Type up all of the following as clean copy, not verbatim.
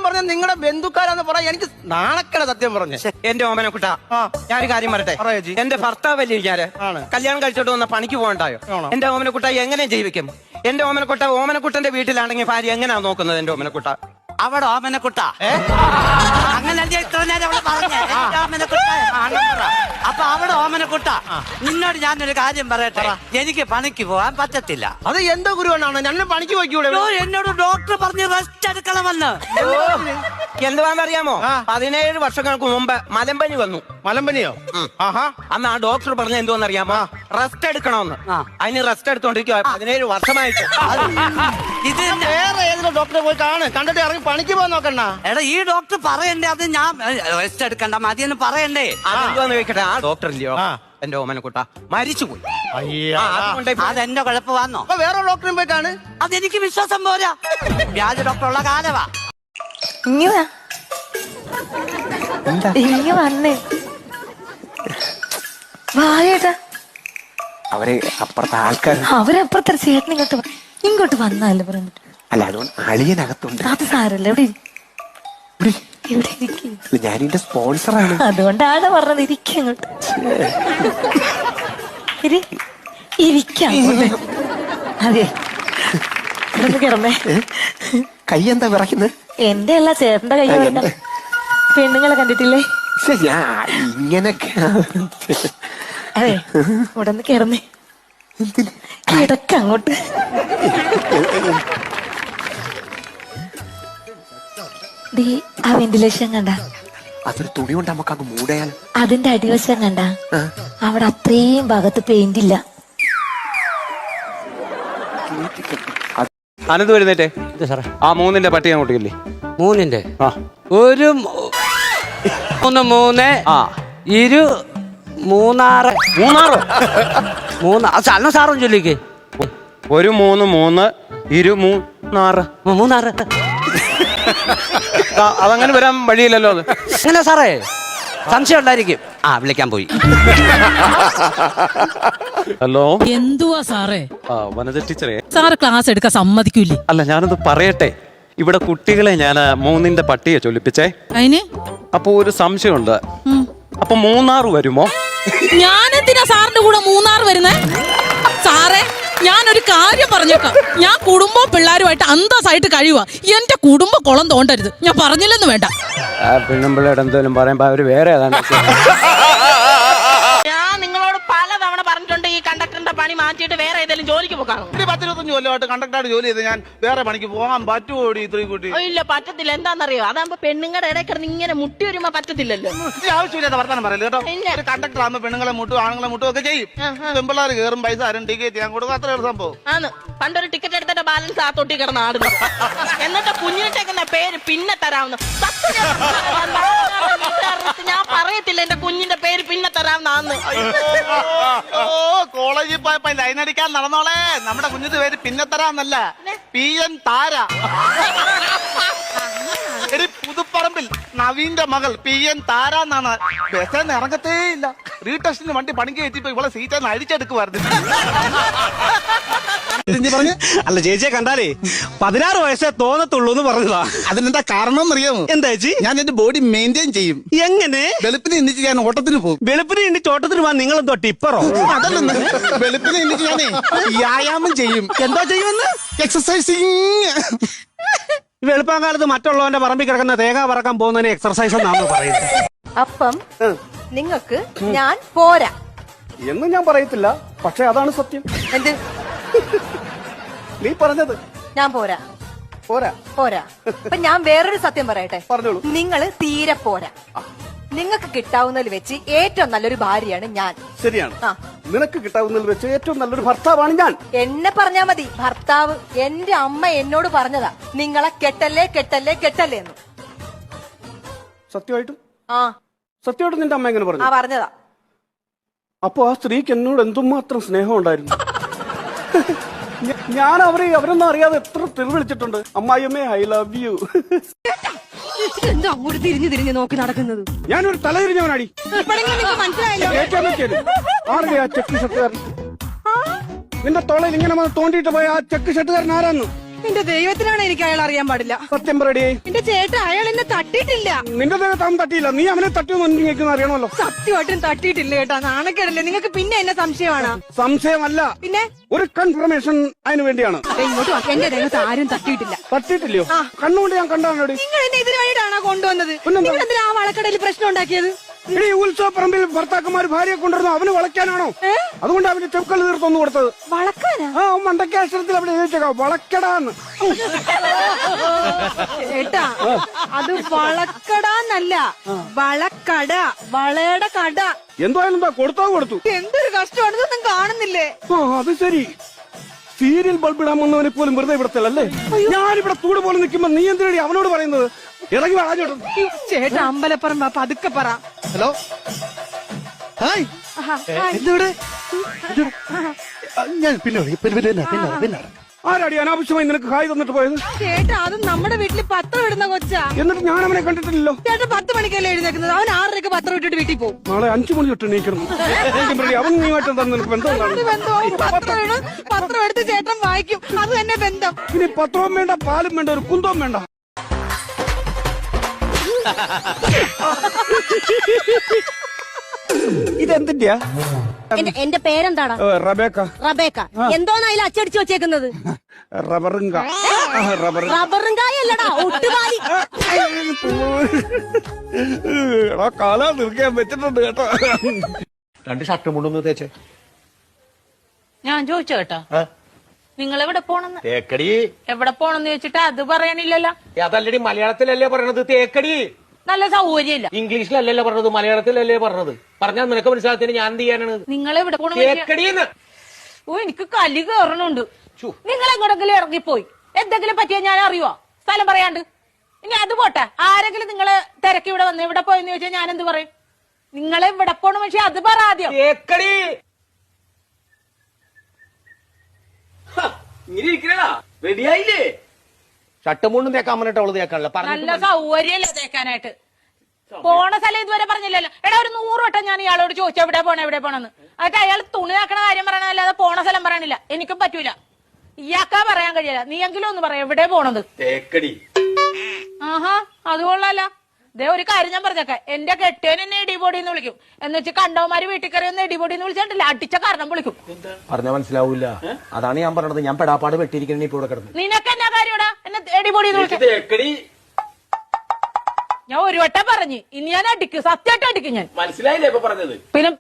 പറഞ്ഞ നിങ്ങളുടെ ബന്ധുക്കാരാന്ന് പറയാ എനിക്ക് നാണക്കേട് സത്യം പറഞ്ഞു. എന്റെ ഓമനക്കുട്ട ഞാനൊരു കാര്യം പറയട്ടെ. എന്റെ ഭർത്താവല്ലേ ഞാന് കല്യാണം കഴിച്ചോട്ട് വന്ന പണിക്ക് പോകണ്ടായോ? എന്റെ ഓമനക്കുട്ട എങ്ങനെ ജീവിക്കും? എന്റെ ഓമനക്കുട്ടന്റെ വീട്ടിലാണെങ്കിൽ ഭാര്യ എങ്ങനെയാ നോക്കുന്നത്? എന്റെ ഓമനക്കുട്ട അവിടെ ഓമനക്കുട്ട അങ്ങനെ ഇത്ര നേരം അവള് പറഞ്ഞേ ഓമനക്കുട്ട. അപ്പൊ അവിടെ ഓമനക്കുട്ട നിന്നോട് ഞാനൊരു കാര്യം പറയട്ടെ. എനിക്ക് പണിക്ക് പോകാൻ പറ്റത്തില്ല. അത് എന്തോ ഗുരുവാണ് ഞാൻ പണിക്ക് പോയിക്കൂടെ? എന്നോട് ഡോക്ടർ പറഞ്ഞ് റെസ്റ്റ് എടുക്കണമെന്ന്. എന്തുവാന്നറിയാമോ? 17 വർഷങ്ങൾക്ക് മുമ്പ് മലമ്പനി വന്നു. മലമ്പനിയോ? അന്ന് ആ ഡോക്ടർ പറഞ്ഞ എന്തോന്നറിയാമോ? റെസ്റ്റ് എടുക്കണമെന്ന്. അതിന് റെസ്റ്റ് എടുത്തോണ്ടിരിക്കുക 17 വർഷമായിട്ട്. ഇത് വേറെ ഏതെങ്കിലും ഡോക്ടറെ പോയി കണ്ടിട്ട് ഇറങ്ങി പണിക്ക് പോകാൻ നോക്കണ്ട. എടാ ഈ ഡോക്ടർ പറയണ്ടേ? അത് ഞാൻ റെസ്റ്റ് എടുക്കണ്ട മതിയെന്ന് പറയണ്ടേ? അതെന്തോന്ന് ചോദിക്കട്ടെ. ആ ഡോക്ടർ ഇല്ലയോ എന്റെ ഓമനക്കുട്ട മരിച്ചുപോയി. അതെന്റെ കുഴപ്പമാണോ? വേറെ ഡോക്ടറും പോയി കാണ്. അതെനിക്ക് വിശ്വാസം പോരാ. വ്യാജ ഡോക്ടർ ഉള്ള കാലവാ. വന്നേ വായേട്ടാ. അവരെ അപ്പുറത്തെ ആൾക്കാർ അവരപ്പുറത്തെ ചേട്ടൻ ഇങ്ങോട്ട് വന്നല്ലേ പറഞ്ഞിട്ട്. അല്ല അതുകൊണ്ട് അളിയനകത്തുണ്ട്. അത് സാരല്ല. ഇവിടെ ഞാനിന്റെ സ്പോൺസറാണ്. അതുകൊണ്ടാണ് പറഞ്ഞത് ഇരിക്കങ്ങോട്ട്. ഇരിക്കാം. അതെ കിടന്നേ. കൈ എന്താ വിറയ്ക്കുന്നത്? എന്റെ അല്ല ചേട്ടന്റെ കൈ. പെണ്ണുങ്ങളെ കണ്ടിട്ടില്ലേ? ഇങ്ങനൊക്കെ അതെ ഇവിടെ നിന്ന് കിടന്നേ. കിടക്കങ്ങോട്ട്. ആ വെന്റിലേഷൻ കണ്ട? അതൊരു തുണി കൊണ്ട് നമുക്ക് അങ്ങ് മൂടയാൽ. അതിന്റെ അടിവശം കണ്ട? അവിടെ അത്രയും ഭാഗത്ത് പെയിന്റ് ഇല്ല. അനന്ത് വരുന്നേറ്റേ ആ 3ന്റെ പട്ടി അങ്ങോട്ട് ഇല്ലേ? 3ന്റെ ഒരു 3 മൂന്നാറ് അന്ന സാറും ചൊല്ലിക്ക്. ഒരു 3 മൂന്നാറ്. അതങ്ങനെ വരാൻ വഴിയില്ലല്ലോ. അത് അങ്ങനെ സാറേ സംശയം ഉണ്ടായിരിക്കും. വിളിക്കാൻ പോയി. ഹലോ എന്തുവാ സാറേ? വനജ ടീച്ചറേ, സാറ് ക്ലാസ് എടുക്കാൻ സമ്മതിക്കൂലേ? അല്ല ഞാനൊന്ന് പറയട്ടെ. ഇവിടെ കുട്ടികളെ ഞാൻ 3ന്റെ പട്ടിയെ ചൊല്ലിപ്പിച്ചേ. അതിന് അപ്പൊ ഒരു സംശയമുണ്ട്. അപ്പൊ മൂന്നാറ് വരുമോ? ഞാനെന്തിനാ സാറിന്റെ കൂടെ മൂന്നാറ് വരുന്നേ? സാറേ ഞാനൊരു കാര്യം പറഞ്ഞേക്കാം. ഞാൻ കുടുംബവും പിള്ളേരുമായിട്ട് അന്തസ്സായിട്ട് കഴിയുക. എന്റെ കുടുംബ കുളം തോണ്ടരുത്. ഞാൻ പറഞ്ഞില്ലെന്ന് വേണ്ട. പെണ്ണുമ്പിള്ളയുടെ എന്തെങ്കിലും പറയുമ്പോ അവര് വേറെ ഏതാണ്. ഞാൻ നിങ്ങളോട് പലതവണ പറഞ്ഞിട്ടുണ്ട് ഈ കണ്ടക്ടറിന്റെ പണി മാറ്റിയിട്ട് വേറെ ഏതെങ്കിലും ജോലിക്ക് പോകാണോ? 10-25 കൊല്ലമായിട്ട് കണ്ടക്ടറായിട്ട് ജോലി ചെയ്ത് ഞാൻ വേറെ പണിക്ക് പോകാൻ പറ്റുമോടി? ഇത്രയും കൂട്ടി ഇല്ല പറ്റത്തില്ല. എന്താണെന്നറിയോ? അതാകുമ്പോ പെണ്ണുങ്ങളുടെ ഇടയിൽ കിടന്ന് ഇങ്ങനെ മുട്ടി വരുമ്പോ പറ്റത്തില്ലല്ലോ. ആവശ്യമില്ലാത്ത വർത്താനം പറയല്ലോ കേട്ടോ. ഒരു കണ്ടക്ടർ ആകുമ്പോ പെണ്ണുങ്ങളെ മുട്ടും ആണുങ്ങളെ മുട്ടും ഒക്കെ ചെയ്യും. പെമ്പിള്ളാർ കയറും, പൈസ ആരും ടിക്കറ്റ് ഞാൻ കൊടുക്കും. അത്ര സംഭവം ആണ്. പണ്ടൊരു ടിക്കറ്റ് എടുത്തിട്ട് ബാലൻസ് ആ തൊട്ടി കിടന്ന് ആടുന്നു. എന്നിട്ട് കുഞ്ഞിനിട്ടേക്കുന്ന പേര് പിന്നെ തരാവുന്ന. ഞാൻ പറയത്തില്ല എന്റെ കുഞ്ഞിന്റെ പേര് പിന്നെ തരാവുന്ന. കോളേജിൽ പോയപ്പോ ലൈൻ അടിക്കാൻ നടന്നോളെ. നമ്മുടെ കുഞ്ഞിന്റെ പേര് പിന്നെ തരാന്നല്ല, PN താര. പുതുപ്പറമ്പിൽ നവീന്റെ മകൾ PN താര എന്നാണ്. ബസ്സിന് ഇറങ്ങത്തേ ഇല്ല. റീടെസ്റ്റിന് വണ്ടി പണിക്ക് കയറ്റിപ്പോ ഇവളെ സീറ്റാന്ന് അഴിച്ചെടുക്കുവായിരുന്നു. അല്ല ചേച്ചിയെ കണ്ടാലേ 16 വയസ്സേ തോന്നത്തുള്ളൂ എന്ന് പറഞ്ഞതാ. അതിനെന്താ കാരണം അറിയാമോ? എന്താ ചേച്ചി? ഞാൻ എന്റെ ബോഡി മെയിൻറ്റെയിൻ ചെയ്യും. എങ്ങനെ? വെളുപ്പിനെ എണ്ണിച്ച് ഞാൻ ഓട്ടത്തിന് പോകും. വെളുപ്പിന് എണ്ണിച്ച് ഓട്ടത്തിന് പോകാൻ നിങ്ങളെന്തോ ടിപ്പറോ? അതല്ലെന്ന്, വെളുപ്പിനെ എണ്ണിച്ച് ഞാനേ വ്യായാമം ചെയ്യും. എന്തോ ചെയ്യുമെന്ന്? എക്സസൈസിങ്. വെളുപ്പാൻ കാലത്ത് മറ്റുള്ളവന്റെ പറമ്പിൽ കിടക്കുന്ന തേങ്ങ പറക്കാൻ പോകുന്നതിന് എക്സർസൈസ് എന്നാണോ പറയുന്നത്? അപ്പം നിങ്ങൾക്ക് ഞാൻ പോരാ എന്ന് ഞാൻ പറയത്തില്ല, പക്ഷെ അതാണ് സത്യം. എന്ത്? നീ പറഞ്ഞത് ഞാൻ പോരാ പോരാ. അപ്പൊ ഞാൻ വേറൊരു സത്യം പറയട്ടെ. പറഞ്ഞോളൂ. നിങ്ങള് തീരെ പോരാ. നിങ്ങൾക്ക് കിട്ടാവുന്നതിൽ വെച്ച് ഏറ്റവും നല്ലൊരു ഭാര്യയാണ് ഞാൻ. ശരിയാണ്. നിനക്ക് കിട്ടാവുന്നതിൽ വെച്ച് ഏറ്റവും നല്ലൊരു ഭർത്താവാണ് ഞാൻ. എന്നെ പറഞ്ഞാ മതി. ഭർത്താവ് എന്റെ അമ്മ എന്നോട് പറഞ്ഞതാ, നിങ്ങളെ കെട്ടല്ലേ എന്ന്. സത്യമായിട്ടും? സത്യമായിട്ടും നിന്റെ അമ്മ എങ്ങനെ പറഞ്ഞു? പറഞ്ഞതാ. അപ്പൊ ആ സ്ത്രീക്ക് എന്നോട് എന്തുമാത്രം സ്നേഹം ഉണ്ടായിരുന്നു. ഞാൻ അവരൊന്നും അറിയാതെ എത്ര തെറി വിളിച്ചിട്ടുണ്ട്. അമ്മായിയമ്മേ ഐ ലവ് യു. എന്താ അങ്ങോട്ട് തിരിഞ്ഞു നോക്കി നടക്കുന്നത്? ഞാനൊരു തലതിരിഞ്ഞവനാടി. ആരുടെ ആ ചെക്ക് ഷർട്ടുകാരൻ? നിന്റെ തോളയിൽ ഇങ്ങനെ തോണ്ടിയിട്ട് പോയ ആ ചെക്ക് ഷർട്ടുകാരൻ ആരാന്ന്? എന്റെ ദൈവത്തിനാണ് എനിക്ക് അയാൾ അറിയാൻ പാടില്ല. സത്യം പറയടി. എന്റെ ചേട്ടൻ അയാൾ എന്നെ തട്ടിയിട്ടില്ല. നിന്റെ ദേഹത്താൻ തട്ടിയില്ല, നീ അവനെ തട്ടിയൊന്നും എനിക്ക് അറിയണമല്ലോ. സത്യമായിട്ടും തട്ടിയിട്ടില്ല കേട്ടാ. നാണക്കേടല്ലേ നിങ്ങൾക്ക്? പിന്നെ എന്നെ സംശയമാണ്. സംശയമല്ല, പിന്നെ ഒരു കൺഫർമേഷൻ അതിന് വേണ്ടിയാണ്. ഇങ്ങോട്ട് വാ. എന്റെ ദേഹത്ത് ആരും തട്ടിയിട്ടില്ല. തട്ടിയിട്ടില്ലയോ? കണ്ണുകൊണ്ട് ഞാൻ കണ്ടാണോടി. നിങ്ങൾ എന്നെ ഇതിനു വേണ്ടിയിട്ടാണോ കൊണ്ടുവന്നത്? നിങ്ങൾ എന്തിനാ ആ വളക്കടയിൽ പ്രശ്നം ഉണ്ടാക്കിയത്? ഈ ഉത്സവ പറമ്പിൽ ഭർത്താക്കന്മാർ ഭാര്യയെ കൊണ്ടുവരുന്നു അവന് വളയ്ക്കാനാണോ? അതുകൊണ്ട് അവന് ചെക്കൽ തീർത്തൊന്നു കൊടുത്തത്. വളക്കാനാ? ആ മണ്ടക്കാശ്രത്തിൽ അവിടെ എഴുതിച്ചേക്കാം വളക്കടാന്ന്. ചേട്ടാ അത് വളക്കടാന്നല്ല, വളക്കട, വളയുടെ കട. എന്തായാലും എന്താ കൊടുത്തോ കൊടുത്തു. എന്തൊരു കഷ്ടമാണെന്നൊന്നും കാണുന്നില്ലേ? ഓ അത് ശരി. സീരിയൽ ബൾബ് ഇടാൻ വന്നവനെ പോലും വെറുതെ വിടത്തില്ലല്ലേ? ഞാനിവിടെ തൂട് പോലെ നിൽക്കുമ്പോ നീ എന്തിനടി അവനോട് പറയുന്നത്? ഇറങ്ങി വാങ്ങോട്ടും. ചേട്ടാ അമ്പലപ്പുറം പതുക്കെ പറ. ഹലോ, ഹായ്, എന്തിവിടെ ഞാൻ പിന്നെ ആരാടി അനാവശ്യമായി നിനക്ക് ഹായ് തന്നിട്ട് പോയത്? ചേട്ടാ അത് നമ്മുടെ വീട്ടിൽ പത്രം ഇടുന്ന കൊച്ചാ. എന്നിട്ട് ഞാൻ അവനെ കണ്ടിട്ടില്ലല്ലോ. ചേട്ടാ 10 മണിക്കല്ലേ എഴുന്നേക്കുന്നത്? അവൻ 6:30 പത്രം ഇട്ടിട്ട് വീട്ടിൽ പോകും. നാളെ 5 മണി തൊട്ട് എണീക്കണം. അവൻ നീമായിട്ട് എന്താ നിനക്ക് ബന്ധം? എന്ത് ബന്ധവും? പത്രം ഇടും, പത്രം എടുത്ത് ചേട്ടൻ വായിക്കും, അത് തന്നെ ബന്ധം. ഇനി പത്രവും വേണ്ട, പാലും വേണ്ട, ഒരു കുന്തവും വേണ്ട. ഇതെന്തിന്റെയാ? എന്റെ പേരെന്താടാ? റബേക്ക. റബേക്ക. എന്തോന്നാ അതിൽ അച്ചടിച്ചു വെച്ചേക്കുന്നത്? റബറുങ്ക. റബ്ബറും കായല്ലടാ, ഒട്ടുപാലി. എടാ കാലാ നിൽക്കാൻ വെച്ചിട്ടുണ്ട് കേട്ടോ. 2 ഷർട്ട് മുണ്ടൊന്ന് തേച്ചേ. ഞാൻ ചോദിച്ചു കേട്ടോ, നിങ്ങൾ എവിടെ പോണെന്ന്? തേക്കടി. എവിടെ പോണെന്ന് ചോദിച്ചിട്ട് അത് പറയണില്ലല്ലോ. അതല്ലടി മലയാളത്തിലല്ലേ പറയണത് തേക്കടി. നല്ല സൗകര്യമില്ല. ഇംഗ്ലീഷിലല്ലല്ലോ പറഞ്ഞത്, മലയാളത്തിലല്ലേ പറഞ്ഞത്. പറഞ്ഞാൽ നിനക്ക് മനസ്സിലാത്തിന് ഞാൻ എന്ത് ചെയ്യാനാണ്? നിങ്ങൾ എവിടെ പോണ? തേക്കടിന്ന്. ഓ എനിക്ക് കലി കയറണുണ്ട്. നിങ്ങൾ എങ്ങോട്ടെങ്കിലും ഇറങ്ങിപ്പോയി എന്തെങ്കിലും പറ്റിയാ ഞാൻ അറിയുവോ? സ്ഥലം പറയാണ്ട്. ഇനി അത് പോട്ടെ, ആരെങ്കിലും നിങ്ങളെ തിരക്കി ഇവിടെ വന്ന് ഇവിടെ പോയെന്ന് ചോദിച്ചാൽ ഞാൻ എന്ത് പറയും? നിങ്ങളെ ഇവിടെ പോണ പക്ഷെ അത് പറ ആദ്യം. തേക്കടി. ഇങ്ങനെ ഇരിക്കണ റെഡിയായില്ലേ? ഷർട്ട് മുണ്ടും തേക്കാൻ പറഞ്ഞിട്ട് അവള് തേക്കാനല്ല നല്ല സൗകര്യല്ല തേക്കാനായിട്ട്. പോണ സ്ഥലം ഇതുവരെ പറഞ്ഞില്ലല്ലോ. എടാ ഒരു 100 വട്ടം ഞാൻ ഇയാളോട് ചോദിച്ചു എവിടെ പോണെന്ന്. എന്നിട്ട് അയാൾ തുണി ആക്കണ കാര്യം പറയണല്ലാതെ പോണ സ്ഥലം പറയണില്ല. എനിക്കും പറ്റൂല. ഇയാൾക്കാ പറയാൻ കഴിയില്ല. നീ എങ്കിലും ഒന്ന് പറയാം എവിടെ പോണത്? തേക്കടി. ആഹാ അത് കൊള്ളാല. ദേ ഒരു കാര്യം ഞാൻ പറഞ്ഞേക്ക, എന്റെ കെട്ടിയൻ എന്നെ ഇടിപൊടി എന്ന് വിളിക്കും. എന്ന് വെച്ച് കണ്ടവന്മാര് വീട്ടിൽ കയറി ഒന്ന് ഇടിപൊടി എന്ന് വിളിച്ചിട്ടില്ല, അടിച്ച കാരണം വിളിക്കും. പറഞ്ഞാ മനസ്സിലാവൂല. അതാണ് ഞാൻ പറഞ്ഞത്. ഞാൻ പെടാപ്പാട് വെട്ടിയിരിക്കണ ഇപ്പൊ ഇവിടെ കിടന്നു. നിനക്ക് എന്നാ കാര്യടാ എന്നെ ഇടിപൊടി എന്ന് വിളിക്കും? തേക്കടി. ഞാൻ ഒരു വട്ടം പറഞ്ഞു, ഇനി ഞാൻ അടിക്കും, സത്യമായിട്ട് അടിക്കും ഞാൻ. മനസ്സിലായില്ലേ ഇപ്പൊ പറഞ്ഞത്? പിന്നെ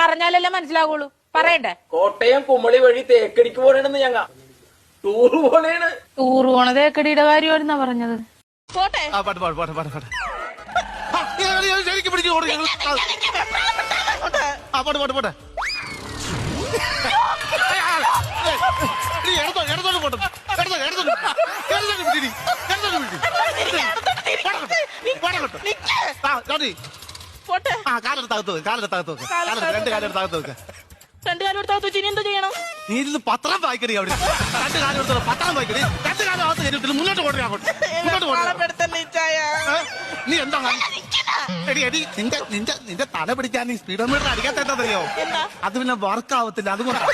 പറഞ്ഞാലല്ലേ മനസ്സിലാവുള്ളൂ. പറയണ്ടേ? കോട്ടയം കുമളി വഴി തേക്കടിക്ക് പോണെന്ന് ഞങ്ങ ടൂറ് പോണേണ്. ടൂറ് പോണ തേക്കടിയുടെ കാര്യമായിരുന്നാ പറഞ്ഞത്. പോട്ടെ. ശരിക്കും പിടിച്ചു പോട്ടെ. ഇടത്തോട്ട് പോട്ടെ. പോട്ടെ. കാലെടുത്തകത്ത് വെക്ക്. 2 കാലെടുത്തകത്ത് വെക്ക്. 2 കാലം എടുത്താൽ ഇനി എന്ത് ചെയ്യണം? നീ ഇതിൽ പത്രം വായിക്കടി. അവിടെ 2 കാലം എടുത്തോ പത്രം വായിക്കടി. 2 കാലം അകത്ത് കയറിയിട്ടില്ല. മുന്നോട്ട് പോട്ടെ. നീ എന്താ എടി നിന്റെ തല പിടിക്കാൻ നീ സ്പീഡോമീറ്റർ അടിക്കാത്തറിയോ? അത് പിന്നെ വർക്ക് ആവത്തില്ല. അതുകൊണ്ടാണ്